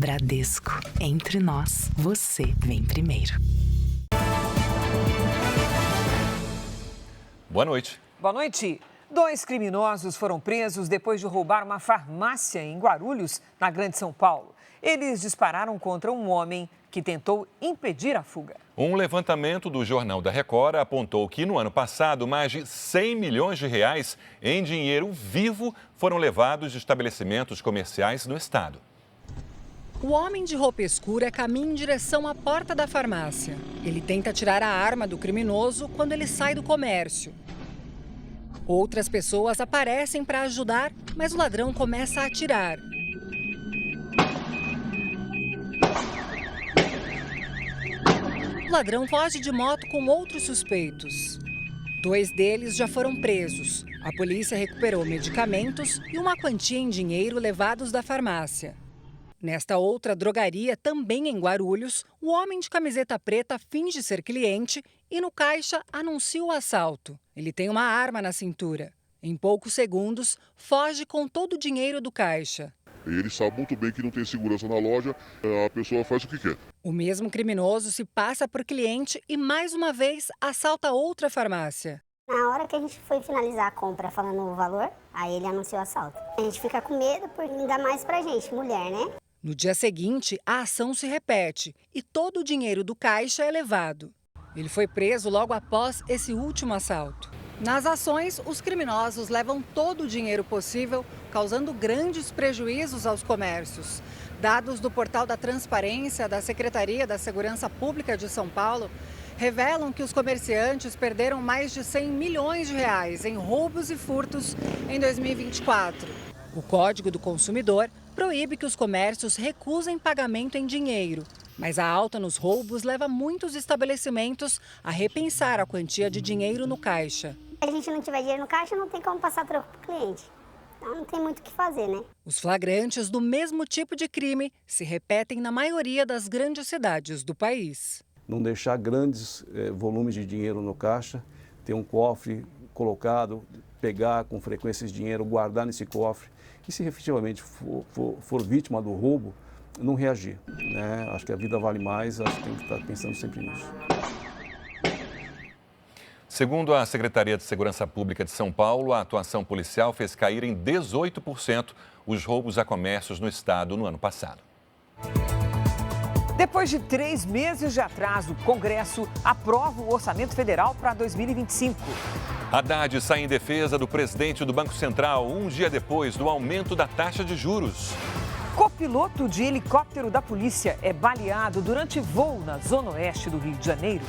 Bradesco. Entre nós, você vem primeiro. Boa noite. Boa noite. 2 criminosos foram presos depois de roubar uma farmácia em Guarulhos, na Grande São Paulo. Eles dispararam contra um homem que tentou impedir a fuga. Um levantamento do Jornal da Record apontou que no ano passado mais de 100 milhões de reais em dinheiro vivo foram levados de estabelecimentos comerciais no estado. O homem de roupa escura caminha em direção à porta da farmácia. Ele tenta tirar a arma do criminoso quando ele sai do comércio. Outras pessoas aparecem para ajudar, mas o ladrão começa a atirar. O ladrão foge de moto com outros suspeitos. 2 deles já foram presos. A polícia recuperou medicamentos e uma quantia em dinheiro levados da farmácia. Nesta outra drogaria, também em Guarulhos, o homem de camiseta preta finge ser cliente e no caixa anuncia o assalto. Ele tem uma arma na cintura. Em poucos segundos, foge com todo o dinheiro do caixa. Ele sabe muito bem que não tem segurança na loja, a pessoa faz o que quer. O mesmo criminoso se passa por cliente e, mais uma vez, assalta outra farmácia. Na hora que a gente foi finalizar a compra falando o valor, aí ele anunciou o assalto. A gente fica com medo, ainda mais pra gente, mulher, né? No dia seguinte, a ação se repete e todo o dinheiro do caixa é levado. Ele foi preso logo após esse último assalto. Nas ações, os criminosos levam todo o dinheiro possível, causando grandes prejuízos aos comércios. Dados do Portal da Transparência da Secretaria da Segurança Pública de São Paulo revelam que os comerciantes perderam mais de 100 milhões de reais em roubos e furtos em 2024. O Código do Consumidor proíbe que os comércios recusem pagamento em dinheiro. Mas a alta nos roubos leva muitos estabelecimentos a repensar a quantia de dinheiro no caixa. Se a gente não tiver dinheiro no caixa, não tem como passar troco para o cliente. Então não tem muito o que fazer, né? Os flagrantes do mesmo tipo de crime se repetem na maioria das grandes cidades do país. Não deixar grandes volumes de dinheiro no caixa, ter um cofre colocado, pegar com frequência esse dinheiro, guardar nesse cofre. E se efetivamente for vítima do roubo, não reagir, né? Acho que a vida vale mais, acho que tem que estar pensando sempre nisso. Segundo a Secretaria de Segurança Pública de São Paulo, a atuação policial fez cair em 18% os roubos a comércios no estado no ano passado. Depois de 3 meses de atraso, o Congresso aprova o orçamento federal para 2025. Haddad sai em defesa do presidente do Banco Central um dia depois do aumento da taxa de juros. Copiloto de helicóptero da polícia é baleado durante voo na zona oeste do Rio de Janeiro.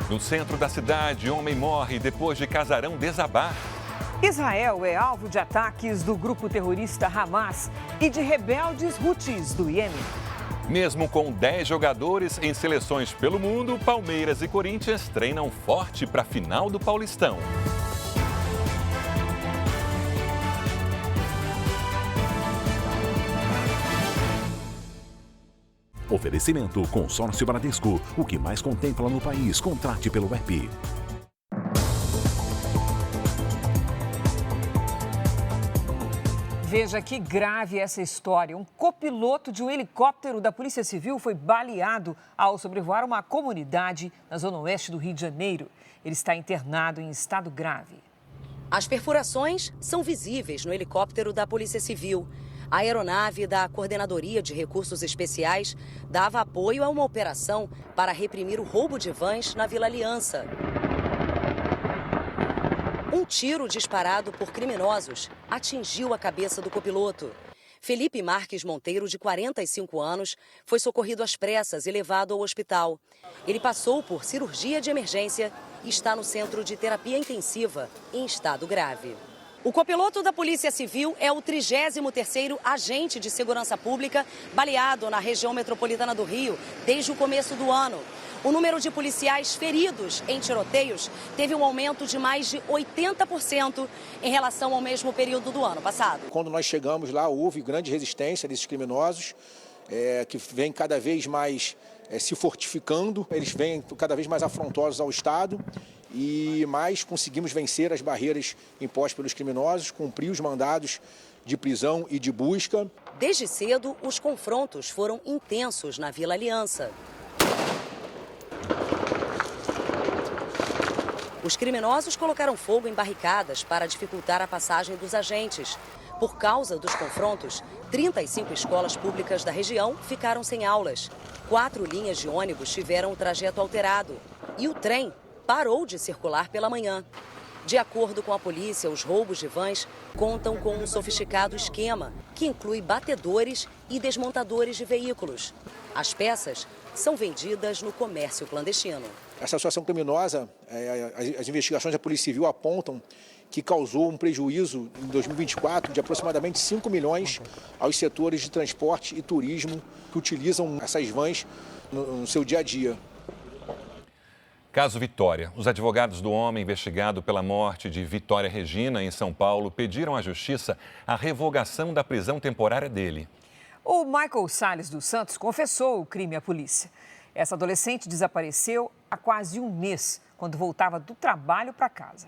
No centro da cidade, homem morre depois de casarão desabar. Israel é alvo de ataques do grupo terrorista Hamas e de rebeldes Houthis do Iêmen. Mesmo com 10 jogadores em seleções pelo mundo, Palmeiras e Corinthians treinam forte para a final do Paulistão. Oferecimento Consórcio Bradesco. O que mais contempla no país, contrate pelo app. Veja que grave essa história. Um copiloto de um helicóptero da Polícia Civil foi baleado ao sobrevoar uma comunidade na zona oeste do Rio de Janeiro. Ele está internado em estado grave. As perfurações são visíveis no helicóptero da Polícia Civil. A aeronave da Coordenadoria de Recursos Especiais dava apoio a uma operação para reprimir o roubo de vans na Vila Aliança. Um tiro disparado por criminosos atingiu a cabeça do copiloto. Felipe Marques Monteiro, de 45 anos, foi socorrido às pressas e levado ao hospital. Ele passou por cirurgia de emergência e está no centro de terapia intensiva em estado grave. O copiloto da Polícia Civil é o 33º agente de segurança pública baleado na região metropolitana do Rio desde o começo do ano. O número de policiais feridos em tiroteios teve um aumento de mais de 80% em relação ao mesmo período do ano passado. Quando nós chegamos lá, houve grande resistência desses criminosos, que vêm cada vez mais se fortificando, eles vêm cada vez mais afrontosos ao Estado e mais conseguimos vencer as barreiras impostas pelos criminosos, cumprir os mandados de prisão e de busca. Desde cedo, os confrontos foram intensos na Vila Aliança. Os criminosos colocaram fogo em barricadas para dificultar a passagem dos agentes. Por causa dos confrontos, 35 escolas públicas da região ficaram sem aulas. 4 linhas de ônibus tiveram o trajeto alterado. E o trem parou de circular pela manhã. De acordo com a polícia, os roubos de vans contam com um sofisticado esquema que inclui batedores e desmontadores de veículos. As peças são vendidas no comércio clandestino. Essa associação criminosa, as investigações da Polícia Civil apontam que causou um prejuízo em 2024 de aproximadamente 5 milhões aos setores de transporte e turismo que utilizam essas vans no seu dia a dia. Caso Vitória. Os advogados do homem investigado pela morte de Vitória Regina, em São Paulo, pediram à Justiça a revogação da prisão temporária dele. O Michael Salles dos Santos confessou o crime à polícia. Essa adolescente desapareceu há quase um mês, quando voltava do trabalho para casa.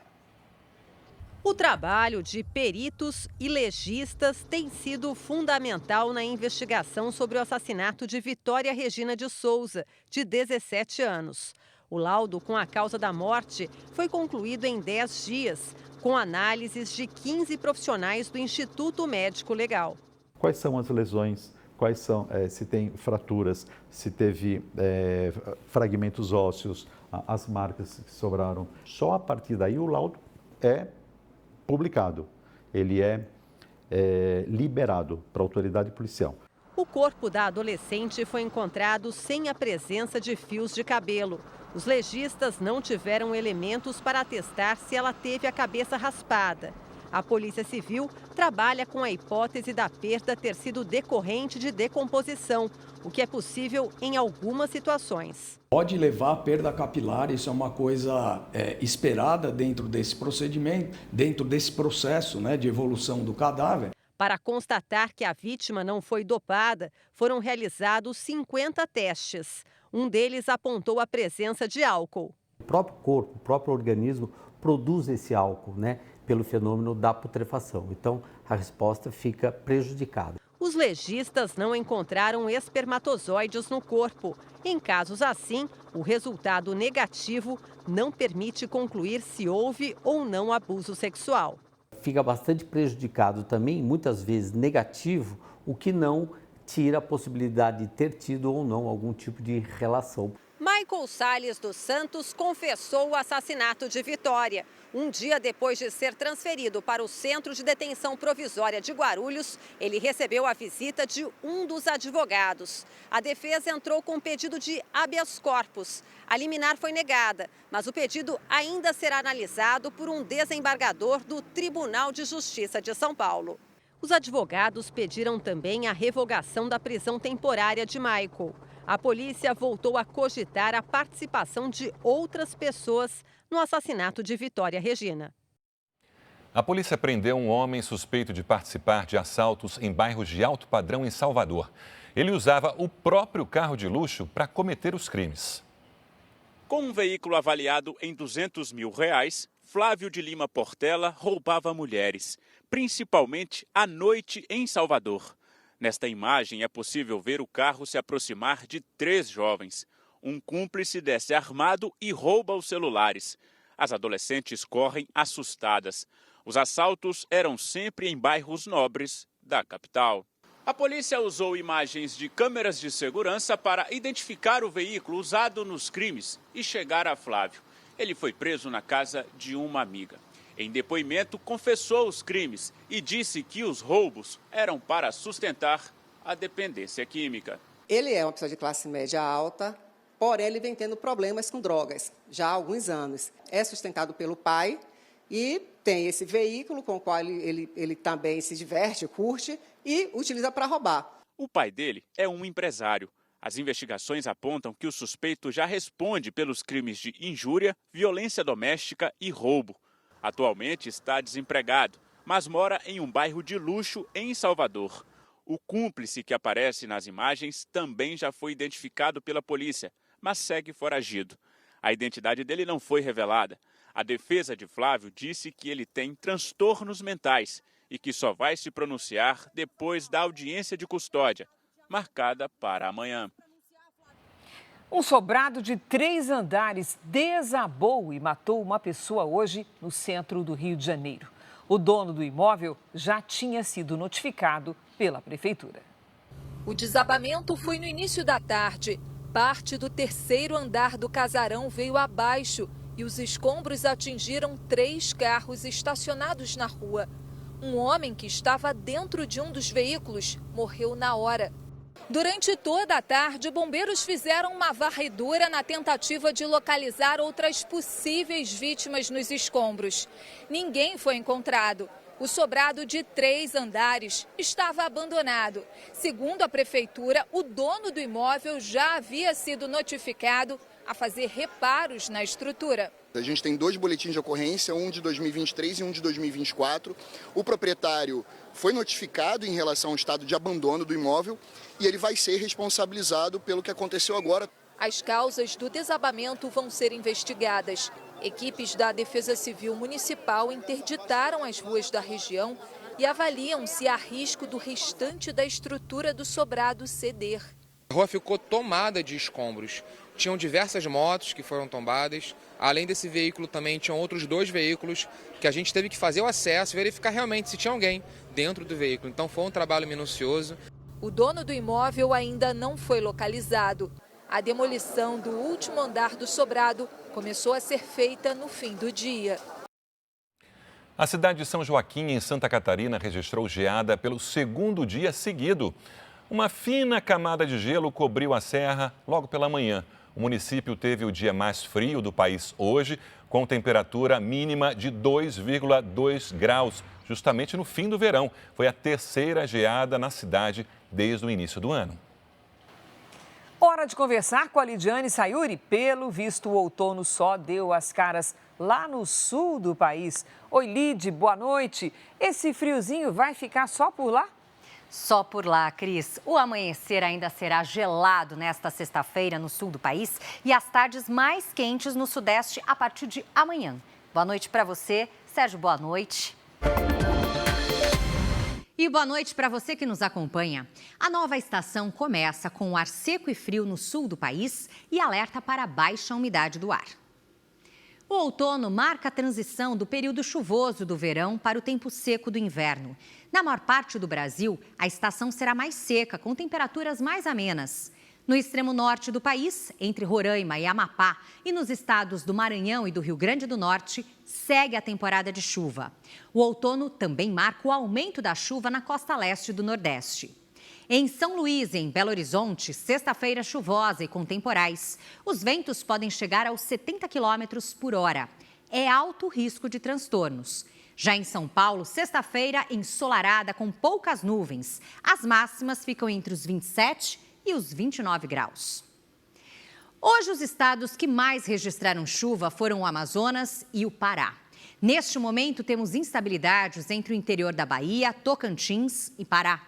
O trabalho de peritos e legistas tem sido fundamental na investigação sobre o assassinato de Vitória Regina de Souza, de 17 anos. O laudo com a causa da morte foi concluído em 10 dias, com análises de 15 profissionais do Instituto Médico Legal. Quais são as lesões? Quais são, se tem fraturas, se teve fragmentos ósseos, as marcas que sobraram. Só a partir daí o laudo é publicado, ele é liberado para a autoridade policial. O corpo da adolescente foi encontrado sem a presença de fios de cabelo. Os legistas não tiveram elementos para atestar se ela teve a cabeça raspada. A Polícia Civil trabalha com a hipótese da perda ter sido decorrente de decomposição, o que é possível em algumas situações. Pode levar a perda capilar, isso é uma coisa esperada dentro desse procedimento, dentro desse processo, de evolução do cadáver. Para constatar que a vítima não foi dopada, foram realizados 50 testes. Um deles apontou a presença de álcool. O próprio corpo, o próprio organismo produz esse álcool, pelo fenômeno da putrefação. Então, a resposta fica prejudicada. Os legistas não encontraram espermatozoides no corpo. Em casos assim, o resultado negativo não permite concluir se houve ou não abuso sexual. Fica bastante prejudicado também, muitas vezes negativo, o que não tira a possibilidade de ter tido ou não algum tipo de relação. Michael Salles dos Santos confessou o assassinato de Vitória. Um dia depois de ser transferido para o Centro de Detenção Provisória de Guarulhos, ele recebeu a visita de um dos advogados. A defesa entrou com pedido de habeas corpus. A liminar foi negada, mas o pedido ainda será analisado por um desembargador do Tribunal de Justiça de São Paulo. Os advogados pediram também a revogação da prisão temporária de Michael. A polícia voltou a cogitar a participação de outras pessoas no assassinato de Vitória Regina. A polícia prendeu um homem suspeito de participar de assaltos em bairros de alto padrão em Salvador. Ele usava o próprio carro de luxo para cometer os crimes. Com um veículo avaliado em R$200 mil, Flávio de Lima Portela roubava mulheres, principalmente à noite em Salvador. Nesta imagem é possível ver o carro se aproximar de 3 jovens. Um cúmplice desce armado e rouba os celulares. As adolescentes correm assustadas. Os assaltos eram sempre em bairros nobres da capital. A polícia usou imagens de câmeras de segurança para identificar o veículo usado nos crimes e chegar a Flávio. Ele foi preso na casa de uma amiga. Em depoimento, confessou os crimes e disse que os roubos eram para sustentar a dependência química. Ele é uma pessoa de classe média alta, porém ele vem tendo problemas com drogas já há alguns anos. É sustentado pelo pai e tem esse veículo com o qual ele também se diverte, curte e utiliza para roubar. O pai dele é um empresário. As investigações apontam que o suspeito já responde pelos crimes de injúria, violência doméstica e roubo. Atualmente está desempregado, mas mora em um bairro de luxo em Salvador. O cúmplice que aparece nas imagens também já foi identificado pela polícia, mas segue foragido. A identidade dele não foi revelada. A defesa de Flávio disse que ele tem transtornos mentais e que só vai se pronunciar depois da audiência de custódia, marcada para amanhã. Um sobrado de 3 andares desabou e matou uma pessoa hoje no centro do Rio de Janeiro. O dono do imóvel já tinha sido notificado pela prefeitura. O desabamento foi no início da tarde. Parte do 3º andar do casarão veio abaixo e os escombros atingiram 3 carros estacionados na rua. Um homem que estava dentro de um dos veículos morreu na hora. Durante toda a tarde, bombeiros fizeram uma varredura na tentativa de localizar outras possíveis vítimas nos escombros. Ninguém foi encontrado. O sobrado de 3 andares estava abandonado. Segundo a prefeitura, o dono do imóvel já havia sido notificado a fazer reparos na estrutura. A gente tem 2 boletins de ocorrência, um de 2023 e um de 2024. O proprietário foi notificado em relação ao estado de abandono do imóvel e ele vai ser responsabilizado pelo que aconteceu agora. As causas do desabamento vão ser investigadas. Equipes da Defesa Civil Municipal interditaram as ruas da região e avaliam se há risco do restante da estrutura do sobrado ceder. A rua ficou tomada de escombros. Tinham diversas motos que foram tombadas. Além desse veículo, também tinham outros 2 veículos que a gente teve que fazer o acesso, verificar realmente se tinha alguém dentro do veículo. Então foi um trabalho minucioso. O dono do imóvel ainda não foi localizado. A demolição do último andar do sobrado começou a ser feita no fim do dia. A cidade de São Joaquim, em Santa Catarina, registrou geada pelo 2º dia seguido. Uma fina camada de gelo cobriu a serra logo pela manhã. O município teve o dia mais frio do país hoje, com temperatura mínima de 2,2 graus, justamente no fim do verão. Foi a 3ª geada na cidade desde o início do ano. Hora de conversar com a Lidiane Sayuri. Pelo visto, o outono só deu as caras lá no sul do país. Oi, Lid, boa noite. Esse friozinho vai ficar só por lá? Só por lá, Cris. O amanhecer ainda será gelado nesta sexta-feira no sul do país e as tardes mais quentes no sudeste a partir de amanhã. Boa noite para você. Sérgio, boa noite. E boa noite para você que nos acompanha. A nova estação começa com o ar seco e frio no sul do país e alerta para baixa umidade do ar. O outono marca a transição do período chuvoso do verão para o tempo seco do inverno. Na maior parte do Brasil, a estação será mais seca, com temperaturas mais amenas. No extremo norte do país, entre Roraima e Amapá, e nos estados do Maranhão e do Rio Grande do Norte, segue a temporada de chuva. O outono também marca o aumento da chuva na costa leste do Nordeste. Em São Luís e em Belo Horizonte, sexta-feira chuvosa e com temporais. Os ventos podem chegar aos 70 km por hora. É alto risco de transtornos. Já em São Paulo, sexta-feira ensolarada com poucas nuvens. As máximas ficam entre os 27 e os 29 graus. Hoje, os estados que mais registraram chuva foram o Amazonas e o Pará. Neste momento, temos instabilidades entre o interior da Bahia, Tocantins e Pará.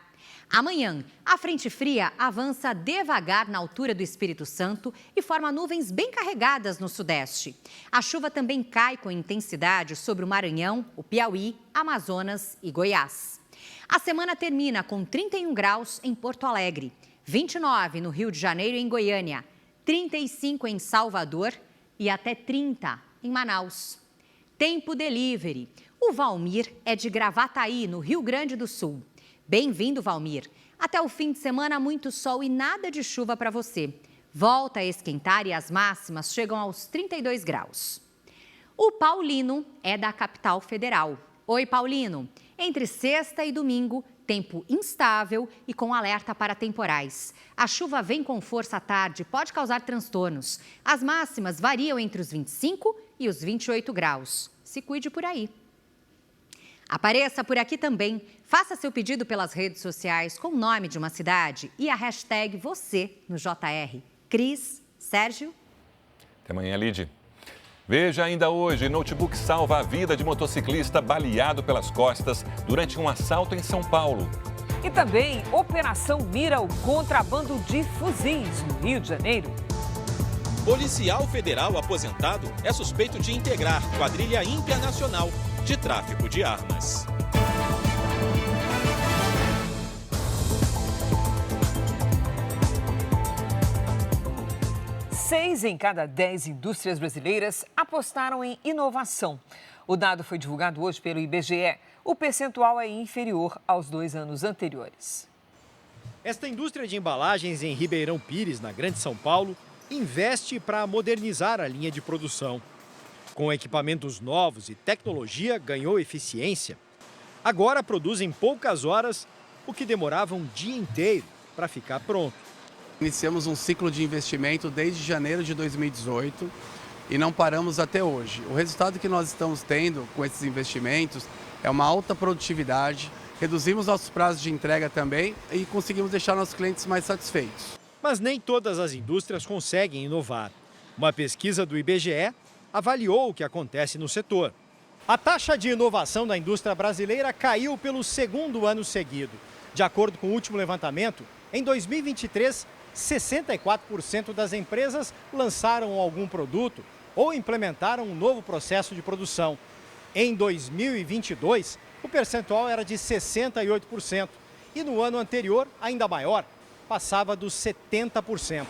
Amanhã, a frente fria avança devagar na altura do Espírito Santo e forma nuvens bem carregadas no sudeste. A chuva também cai com intensidade sobre o Maranhão, o Piauí, Amazonas e Goiás. A semana termina com 31 graus em Porto Alegre, 29 no Rio de Janeiro e em Goiânia, 35 em Salvador e até 30 em Manaus. Tempo Delivery. O Valmir é de Gravataí, no Rio Grande do Sul. Bem-vindo, Valmir. Até o fim de semana, muito sol e nada de chuva para você. Volta a esquentar e as máximas chegam aos 32 graus. O Paulino é da capital federal. Oi, Paulino. Entre sexta e domingo, tempo instável e com alerta para temporais. A chuva vem com força à tarde e pode causar transtornos. As máximas variam entre os 25 e os 28 graus. Se cuide por aí. Apareça por aqui também. Faça seu pedido pelas redes sociais com o nome de uma cidade e a hashtag você no JR. Cris, Sérgio. Até amanhã, Lid. Veja ainda hoje, notebook salva a vida de motociclista baleado pelas costas durante um assalto em São Paulo. E também, Operação mira o contrabando de fuzis no Rio de Janeiro. Policial federal aposentado é suspeito de integrar quadrilha internacional de tráfico de armas. 6 em cada 10 indústrias brasileiras apostaram em inovação. O dado foi divulgado hoje pelo IBGE. O percentual é inferior aos 2 anos anteriores. Esta indústria de embalagens em Ribeirão Pires, na Grande São Paulo, investe para modernizar a linha de produção. Com equipamentos novos e tecnologia, ganhou eficiência. Agora produz em poucas horas o que demorava um dia inteiro para ficar pronto. Iniciamos um ciclo de investimento desde janeiro de 2018 e não paramos até hoje. O resultado que nós estamos tendo com esses investimentos é uma alta produtividade, reduzimos nossos prazos de entrega também e conseguimos deixar nossos clientes mais satisfeitos. Mas nem todas as indústrias conseguem inovar. Uma pesquisa do IBGE avaliou o que acontece no setor. A taxa de inovação da indústria brasileira caiu pelo segundo ano seguido. De acordo com o último levantamento, em 2023, 64% das empresas lançaram algum produto ou implementaram um novo processo de produção. Em 2022, o percentual era de 68% e no ano anterior, ainda maior, passava dos 70%.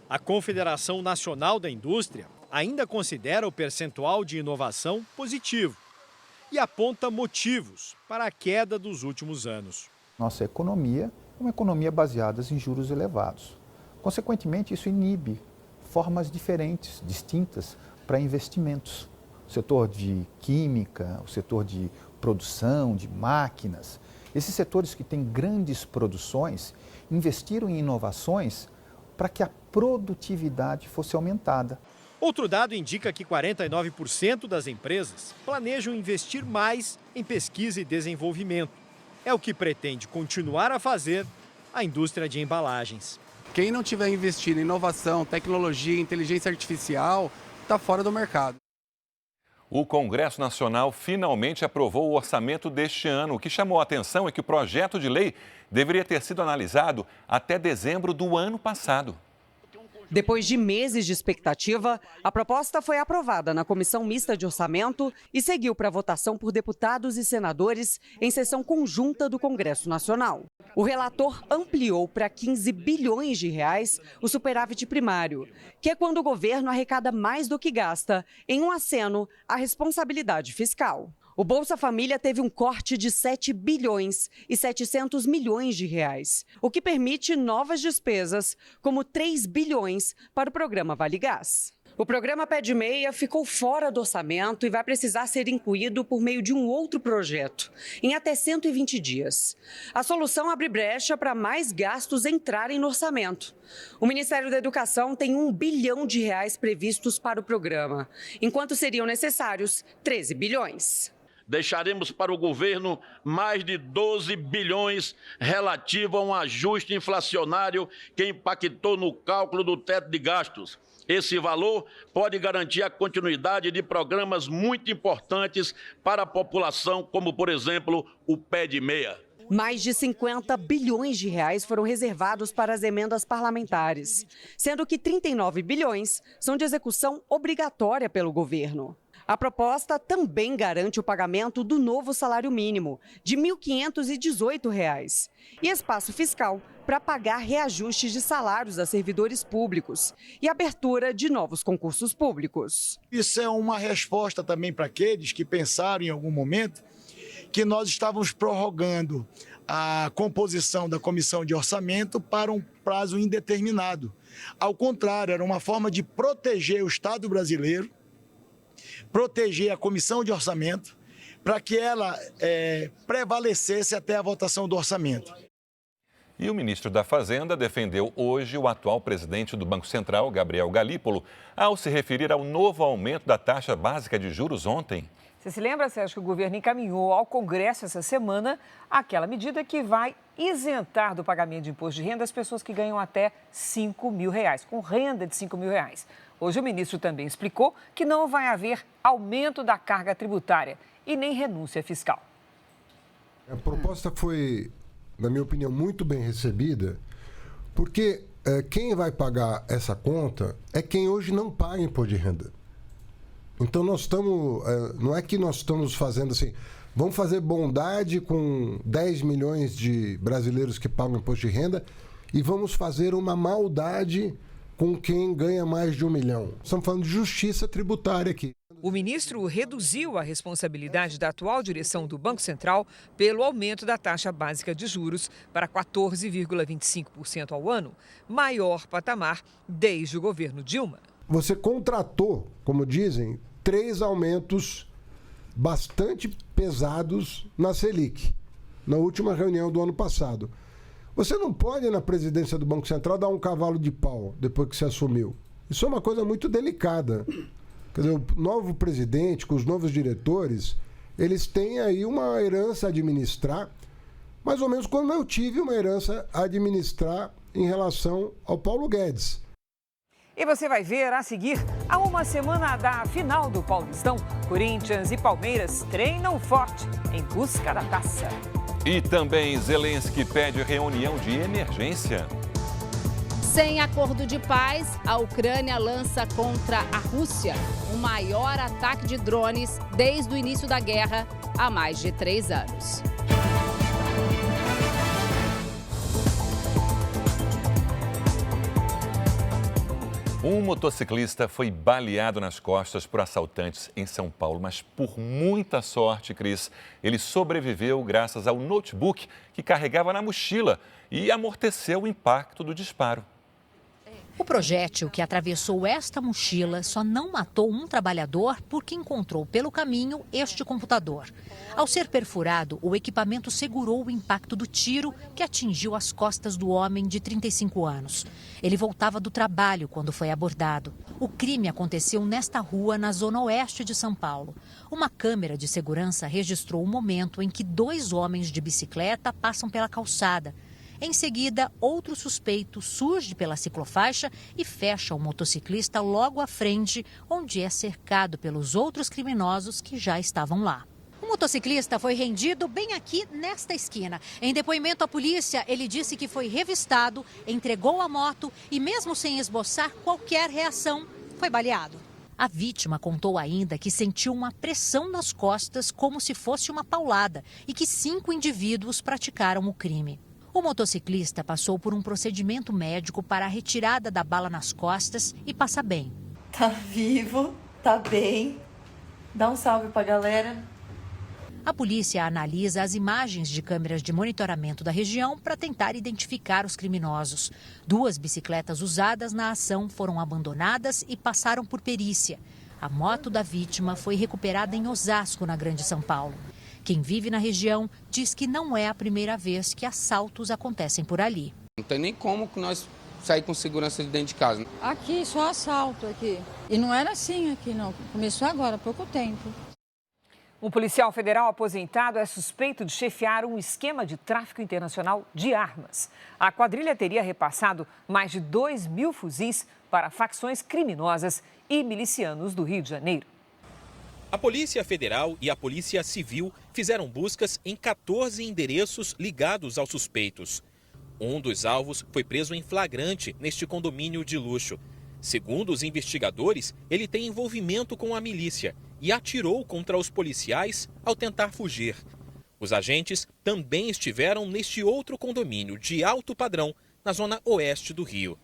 A Confederação Nacional da Indústria ainda considera o percentual de inovação positivo e aponta motivos para a queda dos últimos anos. Nossa economia é uma economia baseada em juros elevados. Consequentemente, isso inibe formas diferentes, distintas para investimentos. O setor de química, o setor de produção, de máquinas, esses setores que têm grandes produções, investiram em inovações para que a produtividade fosse aumentada. Outro dado indica que 49% das empresas planejam investir mais em pesquisa e desenvolvimento. É o que pretende continuar a fazer a indústria de embalagens. Quem não tiver investindo em inovação, tecnologia, inteligência artificial, está fora do mercado. O Congresso Nacional finalmente aprovou o orçamento deste ano. O que chamou a atenção é que o projeto de lei deveria ter sido analisado até dezembro do ano passado. Depois de meses de expectativa, a proposta foi aprovada na Comissão Mista de Orçamento e seguiu para votação por deputados e senadores em sessão conjunta do Congresso Nacional. O relator ampliou para 15 bilhões de reais o superávit primário, que é quando o governo arrecada mais do que gasta, em um aceno à responsabilidade fiscal. O Bolsa Família teve um corte de 7 bilhões e 700 milhões de reais, o que permite novas despesas, como 3 bilhões para o programa Vale Gás. O programa Pé de Meia ficou fora do orçamento e vai precisar ser incluído por meio de um outro projeto, em até 120 dias. A solução abre brecha para mais gastos entrarem no orçamento. O Ministério da Educação tem 1 bilhão de reais previstos para o programa, enquanto seriam necessários 13 bilhões. Deixaremos para o governo mais de 12 bilhões relativo a um ajuste inflacionário que impactou no cálculo do teto de gastos. Esse valor pode garantir a continuidade de programas muito importantes para a população, como, por exemplo, o Pé de Meia. Mais de 50 bilhões de reais foram reservados para as emendas parlamentares, sendo que 39 bilhões são de execução obrigatória pelo governo. A proposta também garante o pagamento do novo salário mínimo, de R$ 1.518, e espaço fiscal para pagar reajustes de salários a servidores públicos e abertura de novos concursos públicos. Isso é uma resposta também para aqueles que pensaram em algum momento que nós estávamos prorrogando a composição da comissão de orçamento para um prazo indeterminado. Ao contrário, era uma forma de proteger o Estado brasileiro, proteger a comissão de orçamento, para que ela prevalecesse até a votação do orçamento. E o ministro da Fazenda defendeu hoje o atual presidente do Banco Central, Gabriel Galípolo, ao se referir ao novo aumento da taxa básica de juros ontem. Você se lembra, Sérgio, que o governo encaminhou ao Congresso essa semana aquela medida que vai isentar do pagamento de imposto de renda as pessoas que ganham até R$ 5.000, com renda de R$ 5.000. Hoje o ministro também explicou que não vai haver aumento da carga tributária e nem renúncia fiscal. A proposta foi, na minha opinião, muito bem recebida, porque quem vai pagar essa conta é quem hoje não paga imposto de renda. Então nós estamos, não é que nós estamos fazendo assim, vamos fazer bondade com 10 milhões de brasileiros que pagam imposto de renda e vamos fazer uma maldade com quem ganha mais de 1 milhão. Estamos falando de justiça tributária aqui. O ministro reduziu a responsabilidade da atual direção do Banco Central pelo aumento da taxa básica de juros para 14,25% ao ano, maior patamar desde o governo Dilma. Você contratou, como dizem, 3 aumentos bastante pesados na Selic, na última reunião do ano passado. Você não pode, na presidência do Banco Central, dar um cavalo de pau depois que se assumiu. Isso é uma coisa muito delicada. Quer dizer, o novo presidente, com os novos diretores, eles têm aí uma herança a administrar, mais ou menos como eu tive uma herança a administrar em relação ao Paulo Guedes. E você vai ver a seguir, há uma semana da final do Paulistão, Corinthians e Palmeiras treinam forte em busca da taça. E também Zelensky pede reunião de emergência. Sem acordo de paz, a Ucrânia lança contra a Rússia o maior ataque de drones desde o início da guerra há mais de 3 anos. Um motociclista foi baleado nas costas por assaltantes em São Paulo, mas por muita sorte, Cris, ele sobreviveu graças ao notebook que carregava na mochila e amorteceu o impacto do disparo. O projétil que atravessou esta mochila só não matou um trabalhador porque encontrou pelo caminho este computador. Ao ser perfurado, o equipamento segurou o impacto do tiro que atingiu as costas do homem de 35 anos. Ele voltava do trabalho quando foi abordado. O crime aconteceu nesta rua, na zona oeste de São Paulo. Uma câmera de segurança registrou o momento em que 2 homens de bicicleta passam pela calçada. Em seguida, outro suspeito surge pela ciclofaixa e fecha o motociclista logo à frente, onde é cercado pelos outros criminosos que já estavam lá. O motociclista foi rendido bem aqui nesta esquina. Em depoimento à polícia, ele disse que foi revistado, entregou a moto e, mesmo sem esboçar qualquer reação, foi baleado. A vítima contou ainda que sentiu uma pressão nas costas como se fosse uma paulada e que 5 indivíduos praticaram o crime. O motociclista passou por um procedimento médico para a retirada da bala nas costas e passa bem. Tá vivo, tá bem. Dá um salve pra galera. A polícia analisa as imagens de câmeras de monitoramento da região para tentar identificar os criminosos. 2 bicicletas usadas na ação foram abandonadas e passaram por perícia. A moto da vítima foi recuperada em Osasco, na Grande São Paulo. Quem vive na região diz que não é a primeira vez que assaltos acontecem por ali. Não tem nem como que nós sair com segurança de dentro de casa. Aqui, só assalto aqui. E não era assim aqui, não. Começou agora, há pouco tempo. Um policial federal aposentado é suspeito de chefiar um esquema de tráfico internacional de armas. A quadrilha teria repassado mais de 2.000 fuzis para facções criminosas e milicianos do Rio de Janeiro. A Polícia Federal e a Polícia Civil fizeram buscas em 14 endereços ligados aos suspeitos. Um dos alvos foi preso em flagrante neste condomínio de luxo. Segundo os investigadores, ele tem envolvimento com a milícia e atirou contra os policiais ao tentar fugir. Os agentes também estiveram neste outro condomínio de alto padrão, na zona oeste do Rio.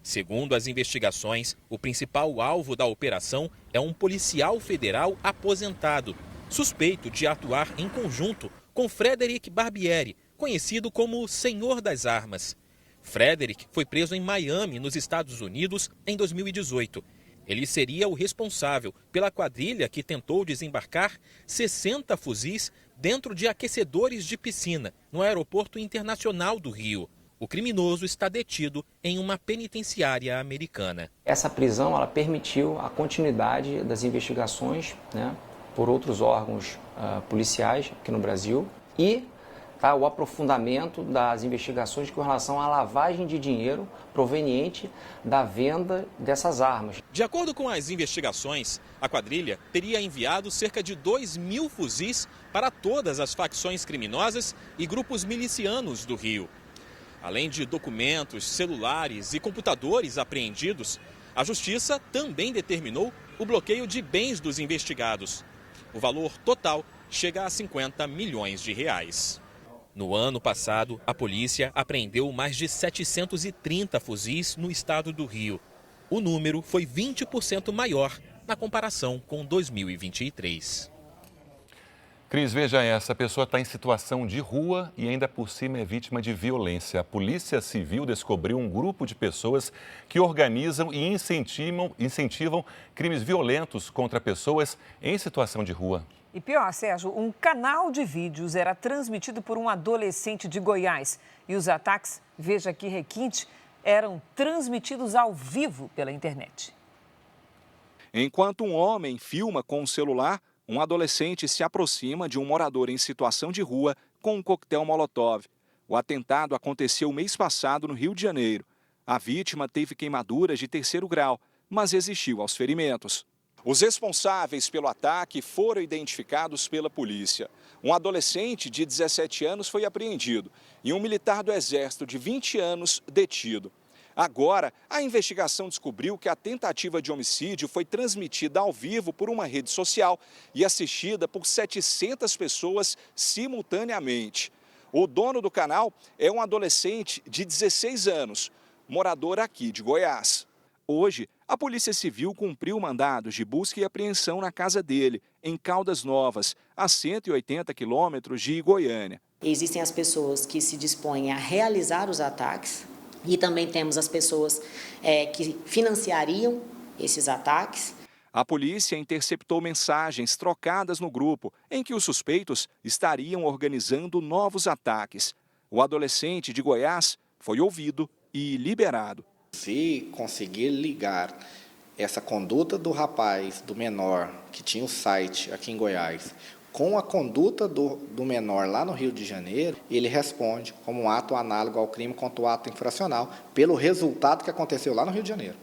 Segundo as investigações, o principal alvo da operação é um policial federal aposentado, suspeito de atuar em conjunto com Frederic Barbieri, conhecido como Senhor das Armas. Frederic foi preso em Miami, nos Estados Unidos, em 2018. Ele seria o responsável pela quadrilha que tentou desembarcar 60 fuzis dentro de aquecedores de piscina no Aeroporto Internacional do Rio. O criminoso está detido em uma penitenciária americana. Essa prisão ela permitiu a continuidade das investigações, por outros órgãos policiais aqui no Brasil e o aprofundamento das investigações com relação à lavagem de dinheiro proveniente da venda dessas armas. De acordo com as investigações, a quadrilha teria enviado cerca de 2.000 fuzis para todas as facções criminosas e grupos milicianos do Rio. Além de documentos, celulares e computadores apreendidos, a Justiça também determinou o bloqueio de bens dos investigados. O valor total chega a 50 milhões de reais. No ano passado, a polícia apreendeu mais de 730 fuzis no estado do Rio. O número foi 20% maior na comparação com 2023. Cris, veja essa, a pessoa está em situação de rua e ainda por cima é vítima de violência. A Polícia Civil descobriu um grupo de pessoas que organizam e incentivam crimes violentos contra pessoas em situação de rua. E pior, Sérgio, um canal de vídeos era transmitido por um adolescente de Goiás. E os ataques, veja que requinte, eram transmitidos ao vivo pela internet. Enquanto um homem filma com o celular, um adolescente se aproxima de um morador em situação de rua com um coquetel Molotov. O atentado aconteceu mês passado no Rio de Janeiro. A vítima teve queimaduras de 3º grau, mas resistiu aos ferimentos. Os responsáveis pelo ataque foram identificados pela polícia. Um adolescente de 17 anos foi apreendido e um militar do Exército de 20 anos detido. Agora, a investigação descobriu que a tentativa de homicídio foi transmitida ao vivo por uma rede social e assistida por 700 pessoas simultaneamente. O dono do canal é um adolescente de 16 anos, morador aqui de Goiás. Hoje, a Polícia Civil cumpriu mandados de busca e apreensão na casa dele, em Caldas Novas, a 180 quilômetros de Goiânia. Existem as pessoas que se dispõem a realizar os ataques e também temos as pessoas que financiariam esses ataques. A polícia interceptou mensagens trocadas no grupo em que os suspeitos estariam organizando novos ataques. O adolescente de Goiás foi ouvido e liberado. Se conseguir ligar essa conduta do rapaz, do menor, que tinha o site aqui em Goiás, com a conduta do menor lá no Rio de Janeiro, ele responde como um ato análogo ao crime contra o ato infracional, pelo resultado que aconteceu lá no Rio de Janeiro.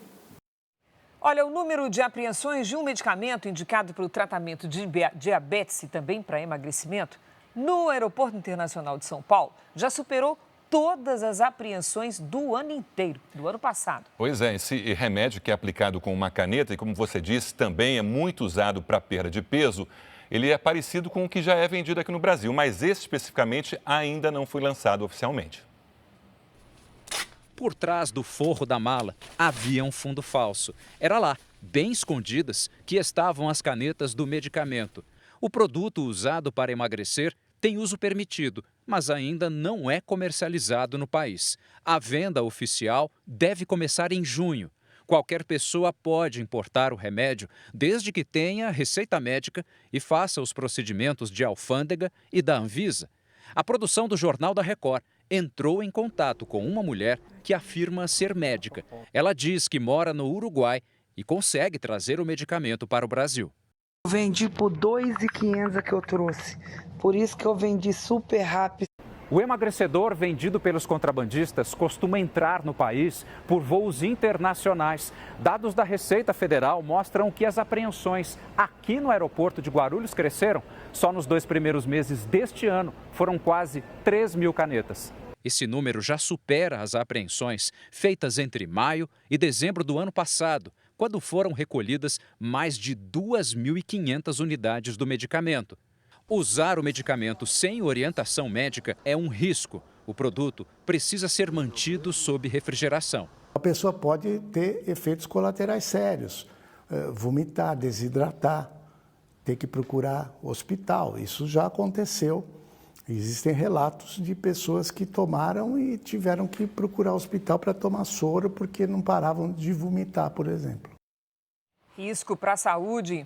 Olha, o número de apreensões de um medicamento indicado para o tratamento de diabetes e também para emagrecimento no Aeroporto Internacional de São Paulo já superou todas as apreensões do ano inteiro, do ano passado. Pois é, esse remédio que é aplicado com uma caneta e, como você disse, também é muito usado para perda de peso, ele é parecido com o que já é vendido aqui no Brasil, mas esse especificamente ainda não foi lançado oficialmente. Por trás do forro da mala havia um fundo falso. Era lá, bem escondidas, que estavam as canetas do medicamento. O produto usado para emagrecer tem uso permitido, mas ainda não é comercializado no país. A venda oficial deve começar em junho. Qualquer pessoa pode importar o remédio desde que tenha receita médica e faça os procedimentos de alfândega e da Anvisa. A produção do Jornal da Record entrou em contato com uma mulher que afirma ser médica. Ela diz que mora no Uruguai e consegue trazer o medicamento para o Brasil. Eu vendi por R$ 2.500 que eu trouxe, por isso que eu vendi super rápido. O emagrecedor vendido pelos contrabandistas costuma entrar no país por voos internacionais. Dados da Receita Federal mostram que as apreensões aqui no aeroporto de Guarulhos cresceram. Só nos 2 primeiros meses deste ano foram quase 3.000 canetas. Esse número já supera as apreensões feitas entre maio e dezembro do ano passado, quando foram recolhidas mais de 2.500 unidades do medicamento. Usar o medicamento sem orientação médica é um risco. O produto precisa ser mantido sob refrigeração. A pessoa pode ter efeitos colaterais sérios, vomitar, desidratar, ter que procurar hospital. Isso já aconteceu. Existem relatos de pessoas que tomaram e tiveram que procurar hospital para tomar soro porque não paravam de vomitar, por exemplo. Risco para a saúde.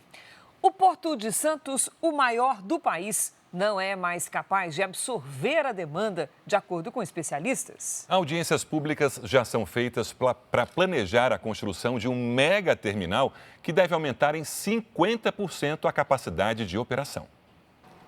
O Porto de Santos, o maior do país, não é mais capaz de absorver a demanda, de acordo com especialistas. Audiências públicas já são feitas para planejar a construção de um mega terminal que deve aumentar em 50% a capacidade de operação.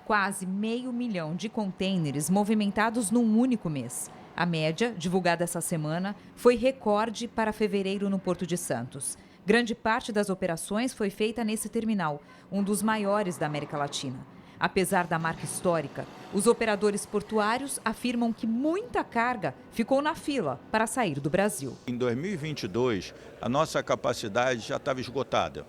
Quase 500 mil de contêineres movimentados num único mês. A média, divulgada essa semana, foi recorde para fevereiro no Porto de Santos. Grande parte das operações foi feita nesse terminal, um dos maiores da América Latina. Apesar da marca histórica, os operadores portuários afirmam que muita carga ficou na fila para sair do Brasil. Em 2022, a nossa capacidade já estava esgotada.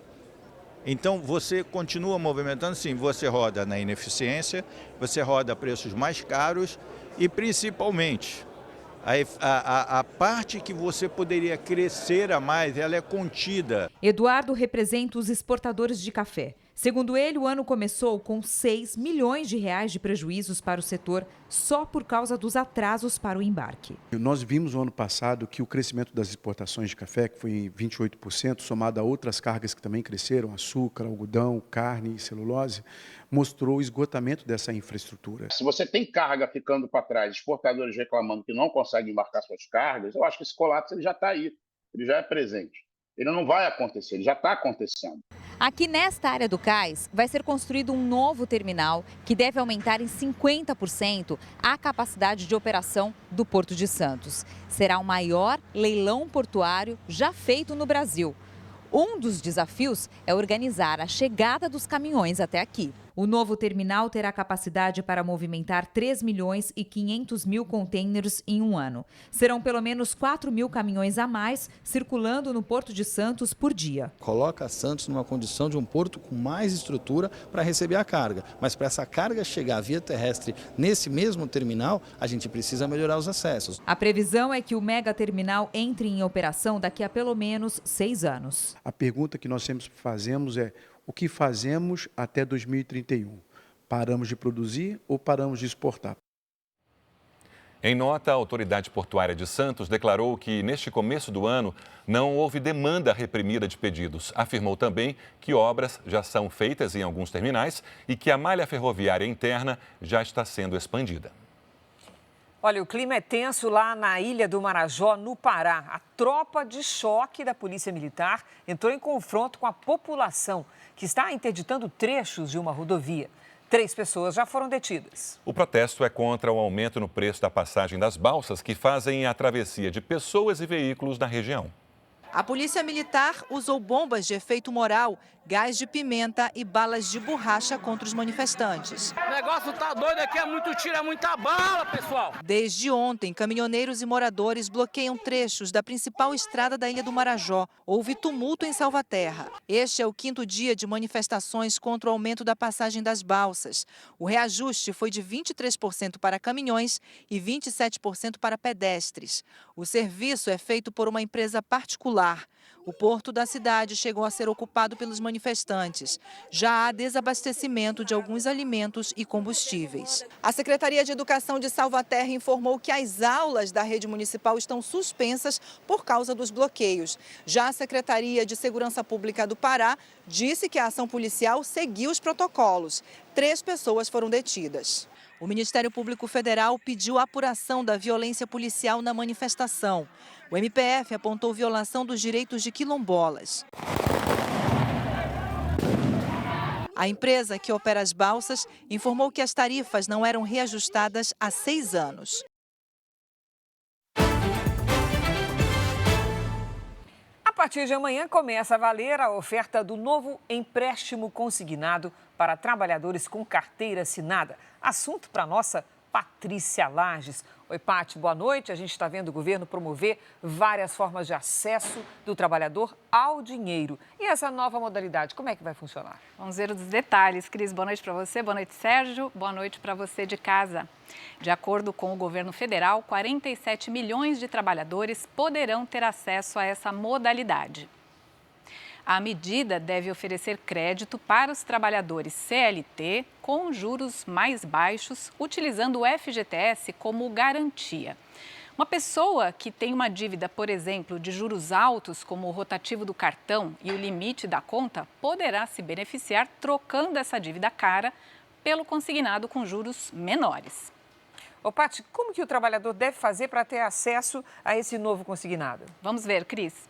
Então, você continua movimentando, sim, você roda na ineficiência, você roda a preços mais caros e, principalmente, A parte que você poderia crescer a mais, ela é contida. Eduardo representa os exportadores de café. Segundo ele, o ano começou com 6 milhões de reais de prejuízos para o setor só por causa dos atrasos para o embarque. Nós vimos no ano passado que o crescimento das exportações de café, que foi em 28%, somado a outras cargas que também cresceram, açúcar, algodão, carne e celulose, mostrou o esgotamento dessa infraestrutura. Se você tem carga ficando para trás, exportadores reclamando que não conseguem embarcar suas cargas, eu acho que esse colapso ele já está aí, ele já é presente. Ele não vai acontecer, ele já está acontecendo. Aqui nesta área do cais vai ser construído um novo terminal que deve aumentar em 50% a capacidade de operação do Porto de Santos. Será o maior leilão portuário já feito no Brasil. Um dos desafios é organizar a chegada dos caminhões até aqui. O novo terminal terá capacidade para movimentar 3 milhões e 500 mil contêineres em um ano. Serão pelo menos 4 mil caminhões a mais circulando no Porto de Santos por dia. Coloca Santos numa condição de um porto com mais estrutura para receber a carga. Mas para essa carga chegar via terrestre nesse mesmo terminal, a gente precisa melhorar os acessos. A previsão é que o mega terminal entre em operação daqui a pelo menos 6 anos. A pergunta que nós sempre fazemos é: o que fazemos até 2031? Paramos de produzir ou paramos de exportar? Em nota, a Autoridade Portuária de Santos declarou que, neste começo do ano, não houve demanda reprimida de pedidos. Afirmou também que obras já são feitas em alguns terminais e que a malha ferroviária interna já está sendo expandida. Olha, o clima é tenso lá na Ilha do Marajó, no Pará. A tropa de choque da Polícia Militar entrou em confronto com a população, que está interditando trechos de uma rodovia. 3 pessoas já foram detidas. O protesto é contra o aumento no preço da passagem das balsas que fazem a travessia de pessoas e veículos na região. A Polícia Militar usou bombas de efeito moral, gás de pimenta e balas de borracha contra os manifestantes. O negócio tá doido aqui, é muito tiro, é muita bala, pessoal. Desde ontem, caminhoneiros e moradores bloqueiam trechos da principal estrada da Ilha do Marajó. Houve tumulto em Salvaterra. Este é o 5º dia de manifestações contra o aumento da passagem das balsas. O reajuste foi de 23% para caminhões e 27% para pedestres. O serviço é feito por uma empresa particular. O porto da cidade chegou a ser ocupado pelos manifestantes. Já há desabastecimento de alguns alimentos e combustíveis. A Secretaria de Educação de Salvaterra informou que as aulas da rede municipal estão suspensas por causa dos bloqueios. Já a Secretaria de Segurança Pública do Pará disse que a ação policial seguiu os protocolos. 3 pessoas foram detidas. O Ministério Público Federal pediu a apuração da violência policial na manifestação. O MPF apontou violação dos direitos de quilombolas. A empresa que opera as balsas informou que as tarifas não eram reajustadas há 6 anos. A partir de amanhã começa a valer a oferta do novo empréstimo consignado para trabalhadores com carteira assinada. Assunto para a nossa Patrícia Lages. Oi, Pati, boa noite. A gente está vendo o governo promover várias formas de acesso do trabalhador ao dinheiro. E essa nova modalidade, como é que vai funcionar? Vamos ver os detalhes. Cris, boa noite para você, boa noite, Sérgio, boa noite para você de casa. De acordo com o governo federal, 47 milhões de trabalhadores poderão ter acesso a essa modalidade. A medida deve oferecer crédito para os trabalhadores CLT com juros mais baixos, utilizando o FGTS como garantia. Uma pessoa que tem uma dívida, por exemplo, de juros altos, como o rotativo do cartão e o limite da conta, poderá se beneficiar trocando essa dívida cara pelo consignado com juros menores. Ô, Pati, como que o trabalhador deve fazer para ter acesso a esse novo consignado? Vamos ver, Cris.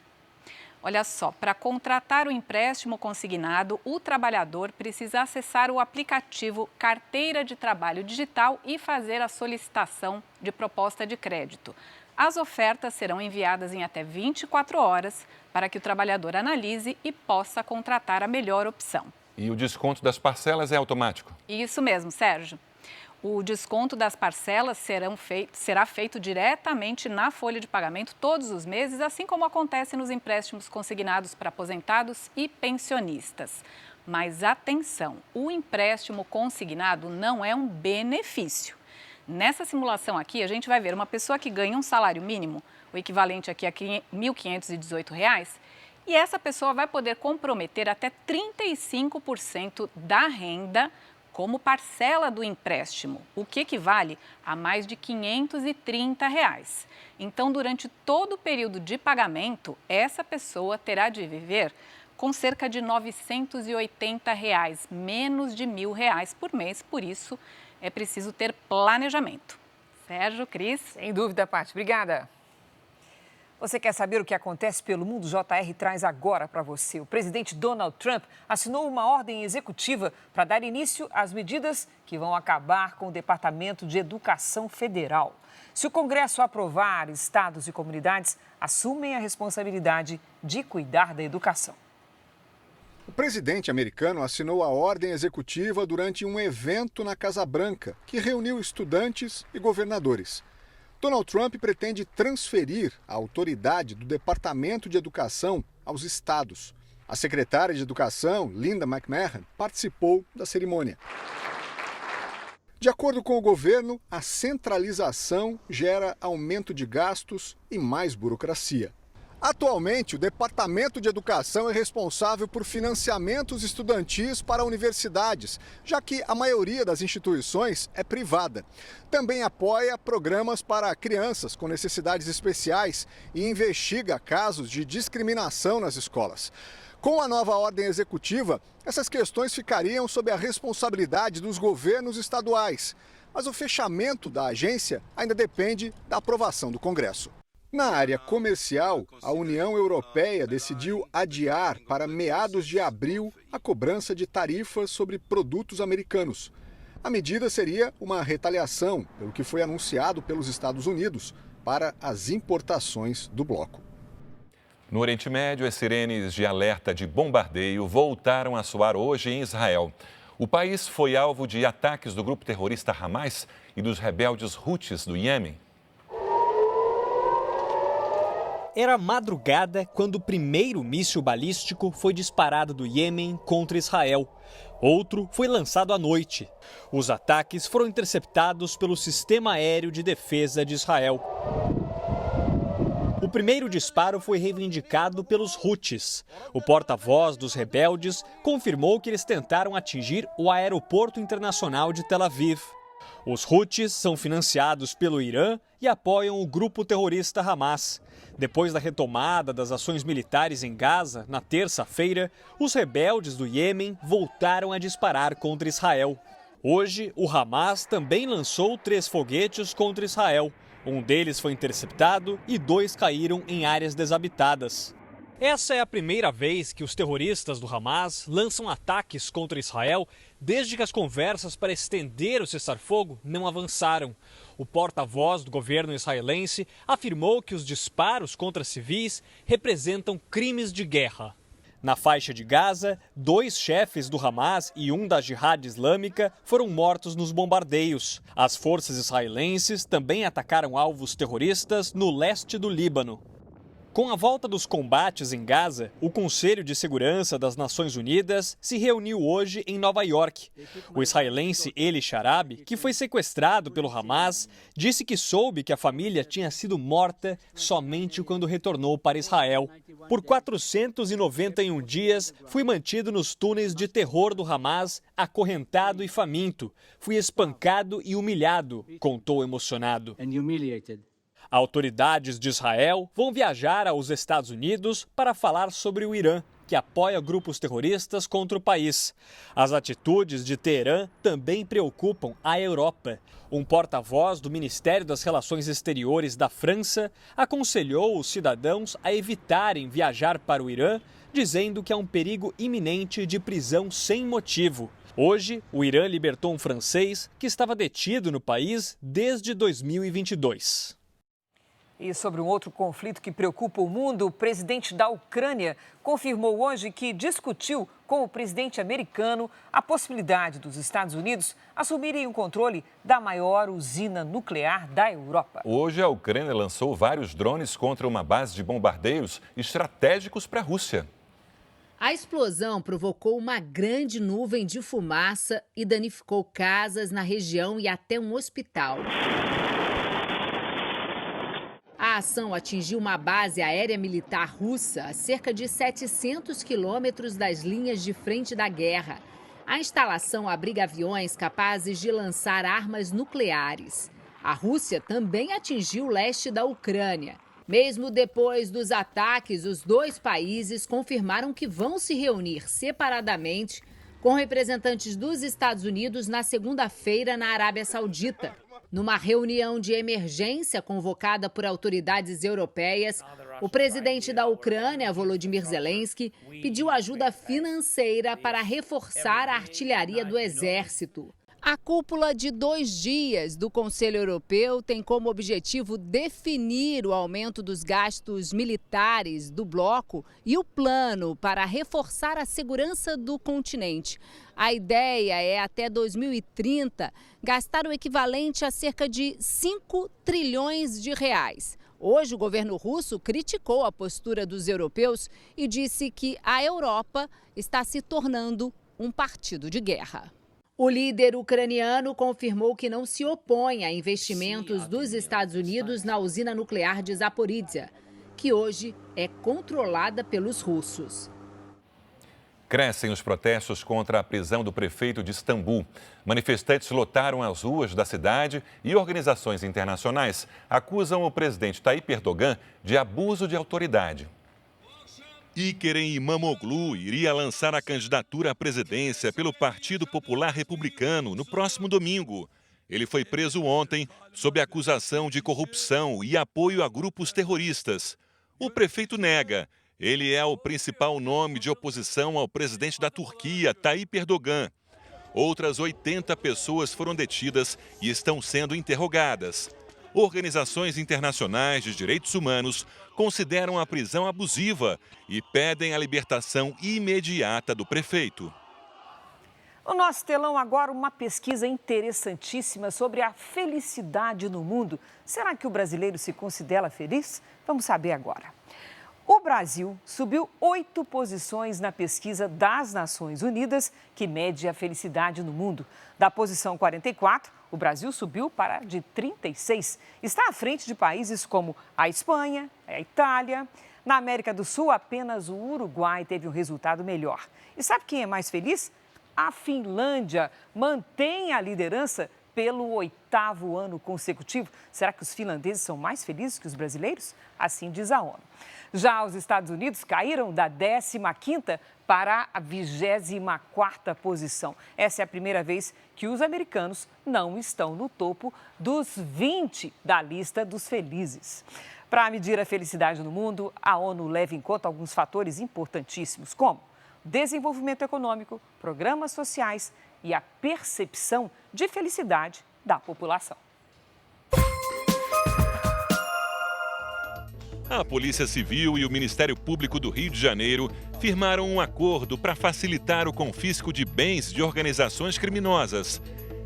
Olha só, para contratar o empréstimo consignado, o trabalhador precisa acessar o aplicativo Carteira de Trabalho Digital e fazer a solicitação de proposta de crédito. As ofertas serão enviadas em até 24 horas para que o trabalhador analise e possa contratar a melhor opção. E o desconto das parcelas é automático? Isso mesmo, Sérgio. O desconto das parcelas será feito diretamente na folha de pagamento todos os meses, assim como acontece nos empréstimos consignados para aposentados e pensionistas. Mas atenção, o empréstimo consignado não é um benefício. Nessa simulação aqui, a gente vai ver uma pessoa que ganha um salário mínimo, o equivalente aqui a R$ 1.518, e essa pessoa vai poder comprometer até 35% da renda como parcela do empréstimo, o que equivale a mais de R$ 530. Então, durante todo o período de pagamento, essa pessoa terá de viver com cerca de R$ 980, menos de R$ 1.000 por mês. Por isso, é preciso ter planejamento. Sérgio, Cris. Sem dúvida, Paty. Obrigada. Você quer saber o que acontece pelo mundo? JR traz agora para você. O presidente Donald Trump assinou uma ordem executiva para dar início às medidas que vão acabar com o Departamento de Educação Federal. Se o Congresso aprovar, estados e comunidades assumem a responsabilidade de cuidar da educação. O presidente americano assinou a ordem executiva durante um evento na Casa Branca, que reuniu estudantes e governadores. Donald Trump pretende transferir a autoridade do Departamento de Educação aos estados. A secretária de Educação, Linda McMahon, participou da cerimônia. De acordo com o governo, a centralização gera aumento de gastos e mais burocracia. Atualmente, o Departamento de Educação é responsável por financiamentos estudantis para universidades, já que a maioria das instituições é privada. Também apoia programas para crianças com necessidades especiais e investiga casos de discriminação nas escolas. Com a nova ordem executiva, essas questões ficariam sob a responsabilidade dos governos estaduais. Mas o fechamento da agência ainda depende da aprovação do Congresso. Na área comercial, a União Europeia decidiu adiar para meados de abril a cobrança de tarifas sobre produtos americanos. A medida seria uma retaliação pelo que foi anunciado pelos Estados Unidos para as importações do bloco. No Oriente Médio, as sirenes de alerta de bombardeio voltaram a soar hoje em Israel. O país foi alvo de ataques do grupo terrorista Hamas e dos rebeldes Houthis do Iêmen. Era madrugada quando o primeiro míssil balístico foi disparado do Iêmen contra Israel. Outro foi lançado à noite. Os ataques foram interceptados pelo Sistema Aéreo de Defesa de Israel. O primeiro disparo foi reivindicado pelos Houthis. O porta-voz dos rebeldes confirmou que eles tentaram atingir o aeroporto internacional de Tel Aviv. Os Houthis são financiados pelo Irã e apoiam o grupo terrorista Hamas. Depois da retomada das ações militares em Gaza, na terça-feira, os rebeldes do Iêmen voltaram a disparar contra Israel. Hoje, o Hamas também lançou 3 foguetes contra Israel. Um deles foi interceptado e 2 caíram em áreas desabitadas. Essa é a primeira vez que os terroristas do Hamas lançam ataques contra Israel desde que as conversas para estender o cessar-fogo não avançaram. O porta-voz do governo israelense afirmou que os disparos contra civis representam crimes de guerra. Na faixa de Gaza, 2 chefes do Hamas e um da Jihad Islâmica foram mortos nos bombardeios. As forças israelenses também atacaram alvos terroristas no leste do Líbano. Com a volta dos combates em Gaza, o Conselho de Segurança das Nações Unidas se reuniu hoje em Nova York. O israelense Eli Sharabi, que foi sequestrado pelo Hamas, disse que soube que a família tinha sido morta somente quando retornou para Israel. Por 491 dias, fui mantido nos túneis de terror do Hamas, acorrentado e faminto. Fui espancado e humilhado, contou emocionado. Autoridades de Israel vão viajar aos Estados Unidos para falar sobre o Irã, que apoia grupos terroristas contra o país. As atitudes de Teherã também preocupam a Europa. Um porta-voz do Ministério das Relações Exteriores da França aconselhou os cidadãos a evitarem viajar para o Irã, dizendo que há um perigo iminente de prisão sem motivo. Hoje, o Irã libertou um francês que estava detido no país desde 2022. E sobre um outro conflito que preocupa o mundo, o presidente da Ucrânia confirmou hoje que discutiu com o presidente americano a possibilidade dos Estados Unidos assumirem o controle da maior usina nuclear da Europa. Hoje, a Ucrânia lançou vários drones contra uma base de bombardeiros estratégicos para a Rússia. A explosão provocou uma grande nuvem de fumaça e danificou casas na região e até um hospital. A ação atingiu uma base aérea militar russa a cerca de 700 quilômetros das linhas de frente da guerra. A instalação abriga aviões capazes de lançar armas nucleares. A Rússia também atingiu o leste da Ucrânia. Mesmo depois dos ataques, os dois países confirmaram que vão se reunir separadamente com representantes dos Estados Unidos na segunda-feira na Arábia Saudita. Numa reunião de emergência convocada por autoridades europeias, o presidente da Ucrânia, Volodymyr Zelensky, pediu ajuda financeira para reforçar a artilharia do exército. A cúpula de 2 dias do Conselho Europeu tem como objetivo definir o aumento dos gastos militares do bloco e o plano para reforçar a segurança do continente. A ideia é, até 2030, gastar o equivalente a cerca de 5 trilhões de reais. Hoje, o governo russo criticou a postura dos europeus e disse que a Europa está se tornando um partido de guerra. O líder ucraniano confirmou que não se opõe a investimentos dos Estados Unidos na usina nuclear de Zaporizhia, que hoje é controlada pelos russos. Crescem os protestos contra a prisão do prefeito de Istambul. Manifestantes lotaram as ruas da cidade e organizações internacionais acusam o presidente Tayyip Erdogan de abuso de autoridade. Ekrem İmamoğlu iria lançar a candidatura à presidência pelo Partido Popular Republicano no próximo domingo. Ele foi preso ontem sob acusação de corrupção e apoio a grupos terroristas. O prefeito nega. Ele é o principal nome de oposição ao presidente da Turquia, Tayyip Erdogan. Outras 80 pessoas foram detidas e estão sendo interrogadas. Organizações internacionais de direitos humanos consideram a prisão abusiva e pedem a libertação imediata do prefeito. No nosso telão agora, uma pesquisa interessantíssima sobre a felicidade no mundo. Será que o brasileiro se considera feliz? Vamos saber agora. O Brasil subiu 8 posições na pesquisa das Nações Unidas, que mede a felicidade no mundo. Da posição 44, o Brasil subiu para de 36. Está à frente de países como a Espanha, a Itália. Na América do Sul, apenas o Uruguai teve um resultado melhor. E sabe quem é mais feliz? A Finlândia mantém a liderança pelo 8º ano consecutivo. Será que os finlandeses são mais felizes que os brasileiros? Assim diz a ONU. Já os Estados Unidos caíram da 15ª para a 24ª posição. Essa é a primeira vez que os americanos não estão no topo dos 20 da lista dos felizes. Para medir a felicidade no mundo, a ONU leva em conta alguns fatores importantíssimos, como desenvolvimento econômico, programas sociais e a percepção de felicidade da população. A Polícia Civil e o Ministério Público do Rio de Janeiro firmaram um acordo para facilitar o confisco de bens de organizações criminosas.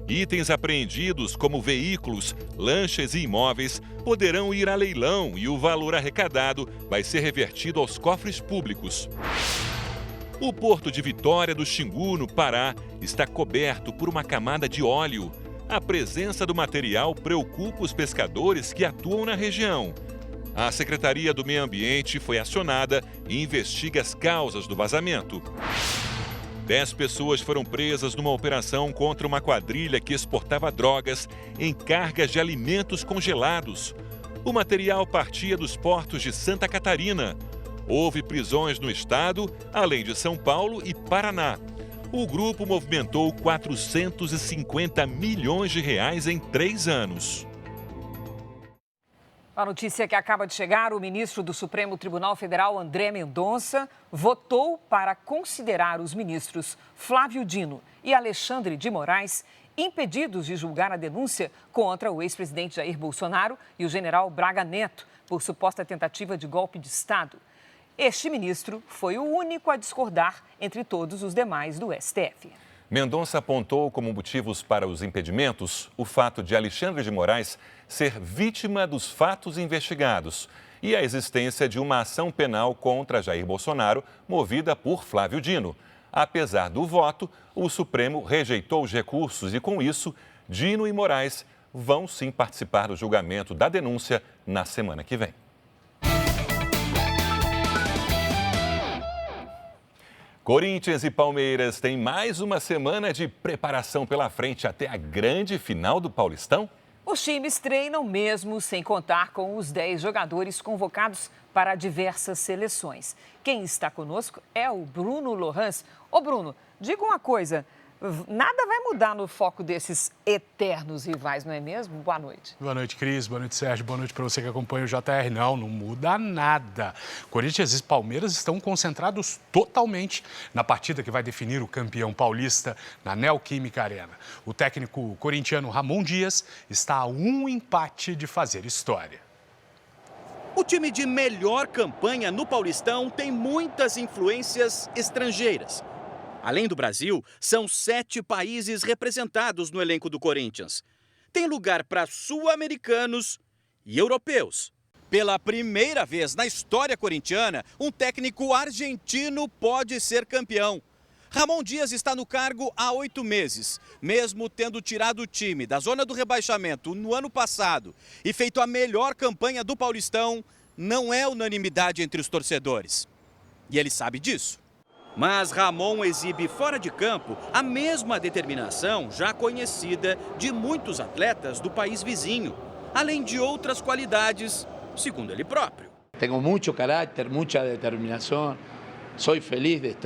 Itens apreendidos, como veículos, lanchas e imóveis, poderão ir a leilão e o valor arrecadado vai ser revertido aos cofres públicos. O porto de Vitória do Xingu, no Pará, está coberto por uma camada de óleo. A presença do material preocupa os pescadores que atuam na região. A Secretaria do Meio Ambiente foi acionada e investiga as causas do vazamento. 10 pessoas foram presas numa operação contra uma quadrilha que exportava drogas em cargas de alimentos congelados. O material partia dos portos de Santa Catarina. Houve prisões no estado, além de São Paulo e Paraná. O grupo movimentou 450 milhões de reais em 3 anos. A notícia que acaba de chegar, o ministro do Supremo Tribunal Federal, André Mendonça, votou para considerar os ministros Flávio Dino e Alexandre de Moraes impedidos de julgar a denúncia contra o ex-presidente Jair Bolsonaro e o general Braga Neto por suposta tentativa de golpe de Estado. Este ministro foi o único a discordar entre todos os demais do STF. Mendonça apontou como motivos para os impedimentos o fato de Alexandre de Moraes ser vítima dos fatos investigados e a existência de uma ação penal contra Jair Bolsonaro, movida por Flávio Dino. Apesar do voto, o Supremo rejeitou os recursos e, com isso, Dino e Moraes vão sim participar do julgamento da denúncia na semana que vem. Corinthians e Palmeiras têm mais uma semana de preparação pela frente até a grande final do Paulistão? Os times treinam mesmo sem contar com os 10 jogadores convocados para diversas seleções. Quem está conosco é o Bruno Lohans. Ô Bruno, diga uma coisa, nada vai mudar no foco desses eternos rivais, não é mesmo? Boa noite. Boa noite, Cris. Boa noite, Sérgio. Boa noite para você que acompanha o JR. Não muda nada. Corinthians e Palmeiras estão concentrados totalmente na partida que vai definir o campeão paulista na Neoquímica Arena. O técnico corintiano Ramon Dias está a um empate de fazer história. O time de melhor campanha no Paulistão tem muitas influências estrangeiras. Além do Brasil, são 7 países representados no elenco do Corinthians. Tem lugar para sul-americanos e europeus. Pela primeira vez na história corintiana, um técnico argentino pode ser campeão. Ramon Dias está no cargo há 8 meses. Mesmo tendo tirado o time da zona do rebaixamento no ano passado e feito a melhor campanha do Paulistão, não é unanimidade entre os torcedores. E ele sabe disso. Mas Ramon exibe fora de campo a mesma determinação já conhecida de muitos atletas do país vizinho, além de outras qualidades, segundo ele próprio. Tenho muito caráter, muita determinação. Sou feliz de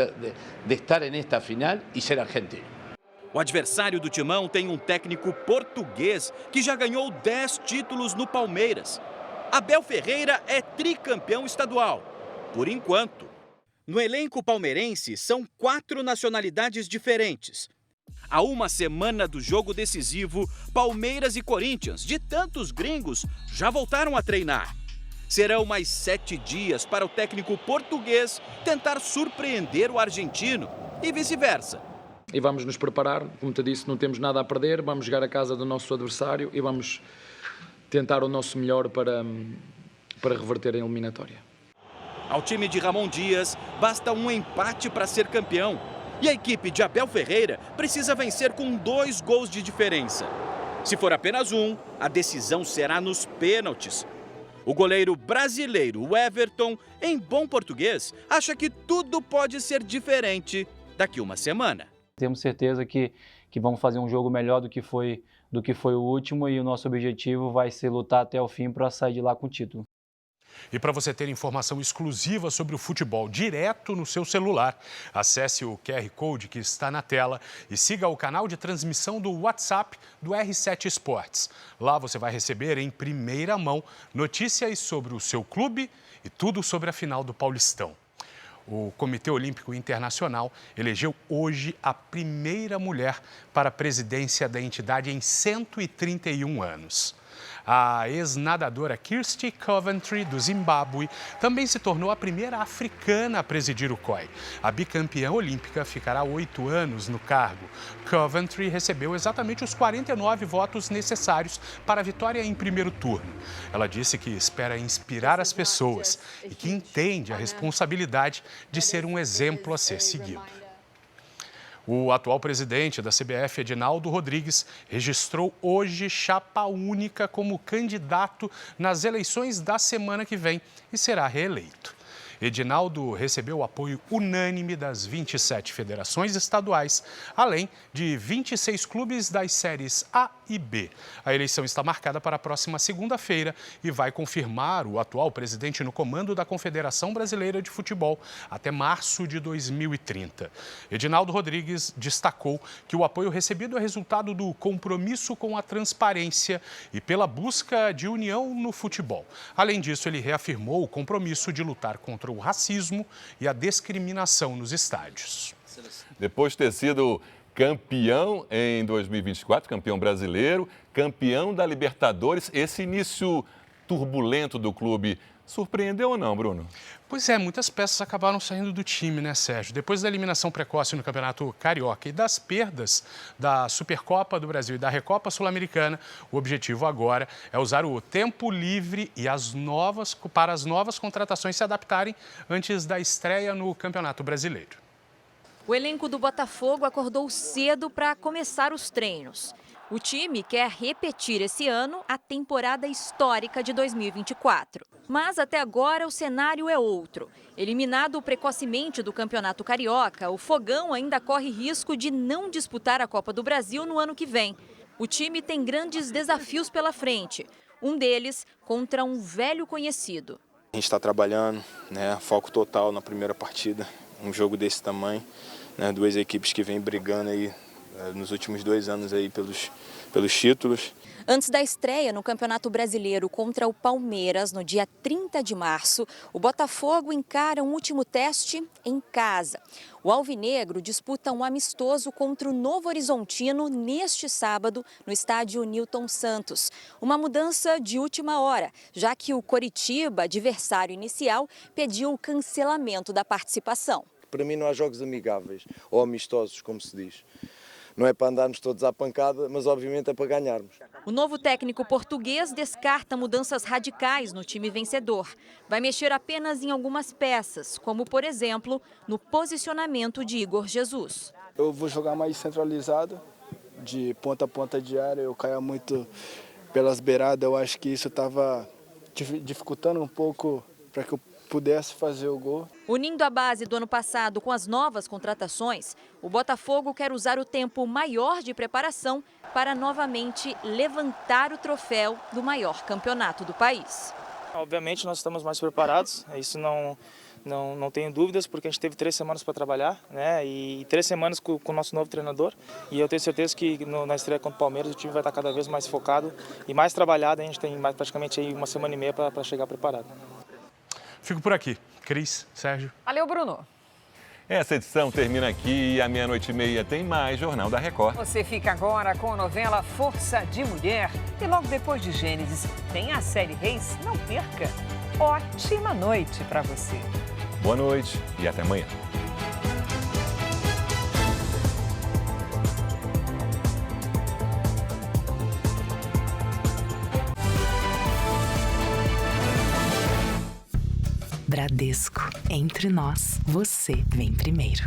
estar nesta final e ser argentino. O adversário do Timão tem um técnico português que já ganhou 10 títulos no Palmeiras. Abel Ferreira é tricampeão estadual, por enquanto. No elenco palmeirense, são 4 nacionalidades diferentes. Há uma semana do jogo decisivo, Palmeiras e Corinthians, de tantos gringos, já voltaram a treinar. Serão mais 7 dias para o técnico português tentar surpreender o argentino e vice-versa. E vamos nos preparar, como te disse, não temos nada a perder, vamos jogar a casa do nosso adversário e vamos tentar o nosso melhor para reverter a eliminatória. Ao time de Ramon Dias, basta um empate para ser campeão. E a equipe de Abel Ferreira precisa vencer com 2 gols de diferença. Se for apenas um, a decisão será nos pênaltis. O goleiro brasileiro Everton, em bom português, acha que tudo pode ser diferente daqui uma semana. Temos certeza que vamos fazer um jogo melhor do que foi o último e o nosso objetivo vai ser lutar até o fim para sair de lá com o título. E para você ter informação exclusiva sobre o futebol direto no seu celular, acesse o QR Code que está na tela e siga o canal de transmissão do WhatsApp do R7 Esportes. Lá você vai receber em primeira mão notícias sobre o seu clube e tudo sobre a final do Paulistão. O Comitê Olímpico Internacional elegeu hoje a primeira mulher para a presidência da entidade em 131 anos. A ex-nadadora Kirsty Coventry, do Zimbábue, também se tornou a primeira africana a presidir o COI. A bicampeã olímpica ficará 8 anos no cargo. Coventry recebeu exatamente os 49 votos necessários para a vitória em primeiro turno. Ela disse que espera inspirar as pessoas e que entende a responsabilidade de ser um exemplo a ser seguido. O atual presidente da CBF, Edinaldo Rodrigues, registrou hoje chapa única como candidato nas eleições da semana que vem e será reeleito. Edinaldo recebeu o apoio unânime das 27 federações estaduais, além de 26 clubes das séries A e B. A eleição está marcada para a próxima segunda-feira e vai confirmar o atual presidente no comando da Confederação Brasileira de Futebol até março de 2030. Edinaldo Rodrigues destacou que o apoio recebido é resultado do compromisso com a transparência e pela busca de união no futebol. Além disso, ele reafirmou o compromisso de lutar contra o racismo e a discriminação nos estádios. Depois de ter sido campeão em 2024, campeão brasileiro, campeão da Libertadores, esse início turbulento do clube. Surpreendeu ou não, Bruno? Pois é, muitas peças acabaram saindo do time, né, Sérgio? Depois da eliminação precoce no Campeonato Carioca e das perdas da Supercopa do Brasil e da Recopa Sul-Americana, o objetivo agora é usar o tempo livre e para as novas contratações se adaptarem antes da estreia no Campeonato Brasileiro. O elenco do Botafogo acordou cedo para começar os treinos. O time quer repetir esse ano a temporada histórica de 2024. Mas até agora o cenário é outro. Eliminado precocemente do Campeonato Carioca, o Fogão ainda corre risco de não disputar a Copa do Brasil no ano que vem. O time tem grandes desafios pela frente. Um deles contra um velho conhecido. A gente está trabalhando, né, foco total na primeira partida. Um jogo desse tamanho, né, duas equipes que vêm brigando aí nos últimos 2 anos aí pelos títulos. Antes da estreia no Campeonato Brasileiro contra o Palmeiras, no dia 30 de março, o Botafogo encara um último teste em casa. O alvinegro disputa um amistoso contra o Novo Horizontino neste sábado, no estádio Newton Santos. Uma mudança de última hora, já que o Coritiba, adversário inicial, pediu o cancelamento da participação. Para mim não há jogos amigáveis ou amistosos, como se diz. Não é para andarmos todos à pancada, mas obviamente é para ganharmos. O novo técnico português descarta mudanças radicais no time vencedor. Vai mexer apenas em algumas peças, como, por exemplo, no posicionamento de Igor Jesus. Eu vou jogar mais centralizado, de ponta a ponta de área. Eu caia muito pelas beiradas. Eu acho que isso estava dificultando um pouco para que eu pudesse fazer o gol. Unindo a base do ano passado com as novas contratações, o Botafogo quer usar o tempo maior de preparação para novamente levantar o troféu do maior campeonato do país. Obviamente nós estamos mais preparados, isso não tenho dúvidas, porque a gente teve 3 semanas para trabalhar, né? E 3 semanas com o nosso novo treinador. E eu tenho certeza que na estreia contra o Palmeiras o time vai estar cada vez mais focado e mais trabalhado. A gente tem praticamente aí 1 semana e meia para chegar preparado. Fico por aqui. Cris, Sérgio. Valeu, Bruno. Essa edição termina aqui e à 00:30 tem mais Jornal da Record. Você fica agora com a novela Força de Mulher. E logo depois de Gênesis tem a série Reis. Não perca. Ótima noite para você. Boa noite e até amanhã. Bradesco. Entre nós, você vem primeiro.